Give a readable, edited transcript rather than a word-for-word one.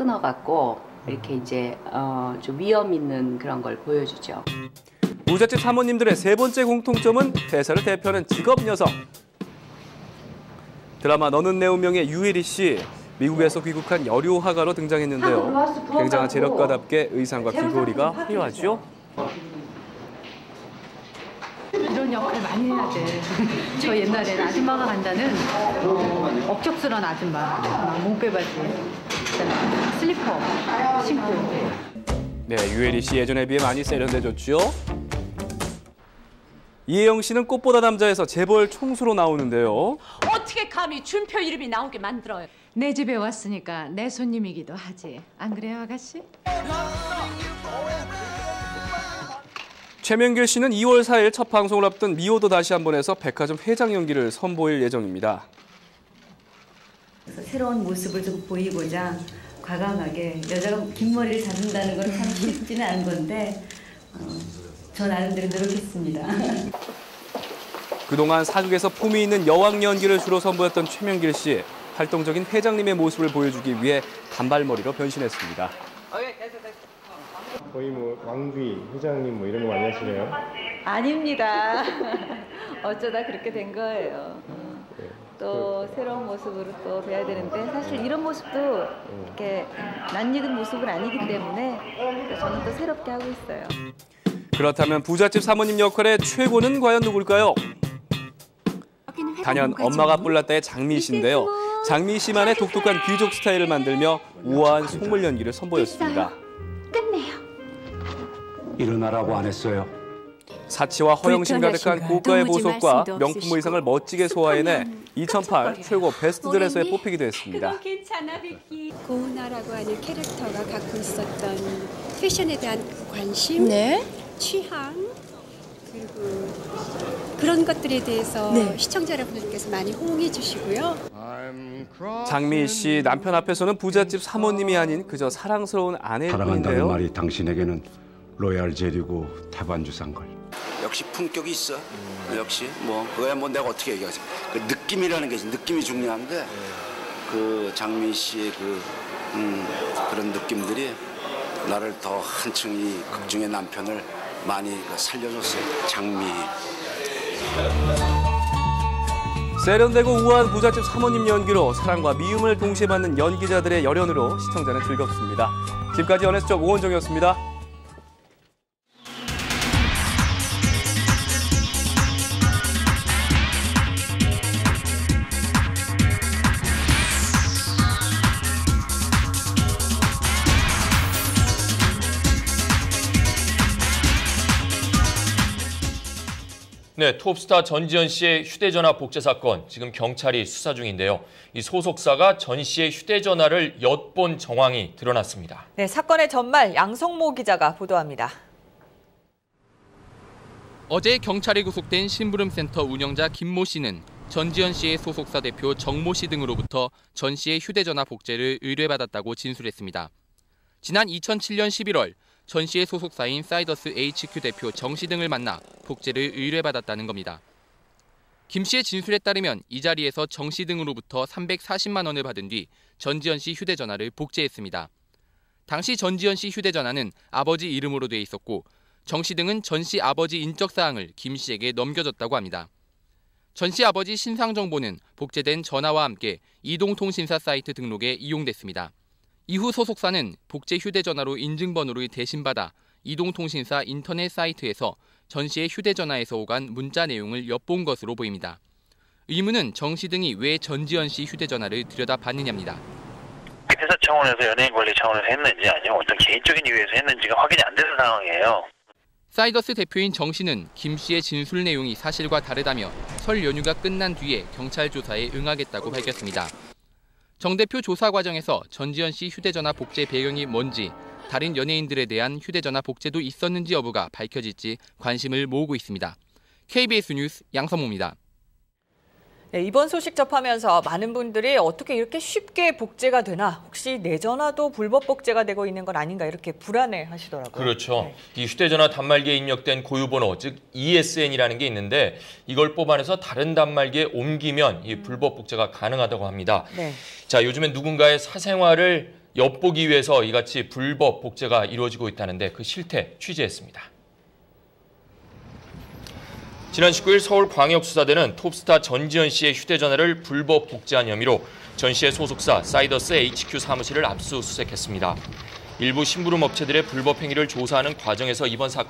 끊어갖고 이렇게 이제 좀 위험 있는 그런 걸 보여주죠. 부잣집 사모님들의 세 번째 공통점은 회사를 대표하는 직업 여성. 드라마 너는 내 운명의 유혜리 씨. 미국에서 귀국한 여류 화가로 등장했는데요. 굉장한 재력가답게 의상과 귀걸이가 화려하죠. 이런 역할 많이 해야 돼. 저 옛날에 아줌마가 간다는 억척스러운 아줌마. 목베바지, 슬리퍼 신고. 네, 유혜리 씨 예전에 비해 많이 세련돼졌죠. 이혜영 씨는 꽃보다 남자에서 재벌 총수로 나오는데요. 어떻게 감히 준표 이름이 나오게 만들어요? 내 집에 왔으니까 내 손님이기도 하지. 안 그래요, 아가씨? 최명길 씨는 2월 4일 첫 방송을 앞둔 미워도 다시 한번에서 백화점 회장 연기를 선보일 예정입니다. 새로운 모습을 좀 보이고자 과감하게 여자가 긴 머리를 다룬다는 건 참 쉽지는 않은 건데 저 나름대로 노력했습니다. 그동안 사극에서 품위 있는 여왕 연기를 주로 선보였던 최명길 씨. 활동적인 회장님의 모습을 보여주기 위해 단발머리로 변신했습니다. 거의 뭐 왕비, 회장님 뭐 이런 거 많이 하시네요. 아닙니다. 어쩌다 그렇게 된 거예요. 또 새로운 모습으로 또 뵈야 되는데 사실 이런 모습도 이렇게 낯익은 모습은 아니기 때문에 저는 또 새롭게 하고 있어요. 그렇다면 부잣집 사모님 역할의 최고는 과연 누굴까요? 단연 엄마가 뿔났다의 장미 씨인데요. 장미 씨만의 독특한 귀족 스타일을 만들며 우아한 속물 연기를 선보였습니다. 끝내요. 일어나라고 안 했어요. 사치와 허영심 가득한 고가의 보석과 명품 의상을 멋지게 소화해내 2008 최고 베스트 드레서에 뽑히기도 했습니다. 괜찮아, 빅키. 고은아라고 하는 캐릭터가 갖고 있었던 패션에 대한 관심, 취향, 그리고 그런 것들에 대해서 시청자 여러분들께서 많이 호응해 주시고요. 장미 씨 남편 앞에서는 부잣집 사모님이 아닌 그저 사랑스러운 아내일 사랑한다는 뿐인데요. 말이 당신에게는 로얄 젤리고 태반주산 걸. 역시 품격이 있어. 역시 뭐 그거야 뭐 내가 어떻게 얘기하지. 그 느낌이라는 게 느낌이 중요한데 그 장미 씨의 그런 느낌들이 나를 더 한층 이 극중의 남편을 많이 살려줬어요. 장미. 세련되고 우아한 부잣집 사모님 연기로 사랑과 미움을 동시에 받는 연기자들의 열연으로 시청자는 즐겁습니다. 지금까지 연애수첩 오원정이었습니다. 네, 톱스타 전지현 씨의 휴대전화 복제 사건, 지금 경찰이 수사 중인데요. 이 소속사가 전 씨의 휴대전화를 엿본 정황이 드러났습니다. 네, 사건의 전말 양성모 기자가 보도합니다. 어제 경찰에 구속된 심부름센터 운영자 김모 씨는 전지현 씨의 소속사 대표 정모 씨 등으로부터 전 씨의 휴대전화 복제를 의뢰받았다고 진술했습니다. 지난 2007년 11월 전 씨의 소속사인 사이더스 HQ 대표 정 씨 등을 만나 복제를 의뢰받았다는 겁니다. 김 씨의 진술에 따르면 이 자리에서 정 씨 등으로부터 340만 원을 받은 뒤 전지현 씨 휴대전화를 복제했습니다. 당시 전지현 씨 휴대전화는 아버지 이름으로 돼 있었고 정 씨 등은 전 씨 아버지 인적사항을 김 씨에게 넘겨줬다고 합니다. 전 씨 아버지 신상정보는 복제된 전화와 함께 이동통신사 사이트 등록에 이용됐습니다. 이후 소속사는 복제 휴대전화로 인증번호를 대신받아 이동통신사 인터넷 사이트에서 전 씨의 휴대전화에서 오간 문자 내용을 엿본 것으로 보입니다. 의문은 정 씨 등이 왜 전지현 씨 휴대전화를 들여다봤느냐입니다. 회사 차원에서 연예인 관리 차원에서 했는지 아니면 어떤 개인적인 이유에서 했는지가 확인이 안 되는 상황이에요. 사이더스 대표인 정 씨는 김 씨의 진술 내용이 사실과 다르다며 설 연휴가 끝난 뒤에 경찰 조사에 응하겠다고 밝혔습니다. 정 대표 조사 과정에서 전지현 씨 휴대전화 복제 배경이 뭔지, 다른 연예인들에 대한 휴대전화 복제도 있었는지 여부가 밝혀질지 관심을 모으고 있습니다. KBS 뉴스 양성모입니다. 네, 이번 소식 접하면서 많은 분들이 어떻게 이렇게 쉽게 복제가 되나, 혹시 내 전화도 불법 복제가 되고 있는 건 아닌가 이렇게 불안해하시더라고요. 그렇죠. 네. 이 휴대전화 단말기에 입력된 고유번호, 즉 ESN이라는 게 있는데 이걸 뽑아내서 다른 단말기에 옮기면 이 불법 복제가 가능하다고 합니다. 네. 자, 요즘엔 누군가의 사생활을 엿보기 위해서 이같이 불법 복제가 이루어지고 있다는데 그 실태 취재했습니다. 지난 19일 서울광역수사대는 톱스타 전지현 씨의 휴대전화를 불법 복제한 혐의로 전 씨의 소속사 사이더스 HQ 사무실을 압수수색했습니다. 일부 심부름 업체들의 불법 행위를 조사하는 과정에서 이번 사건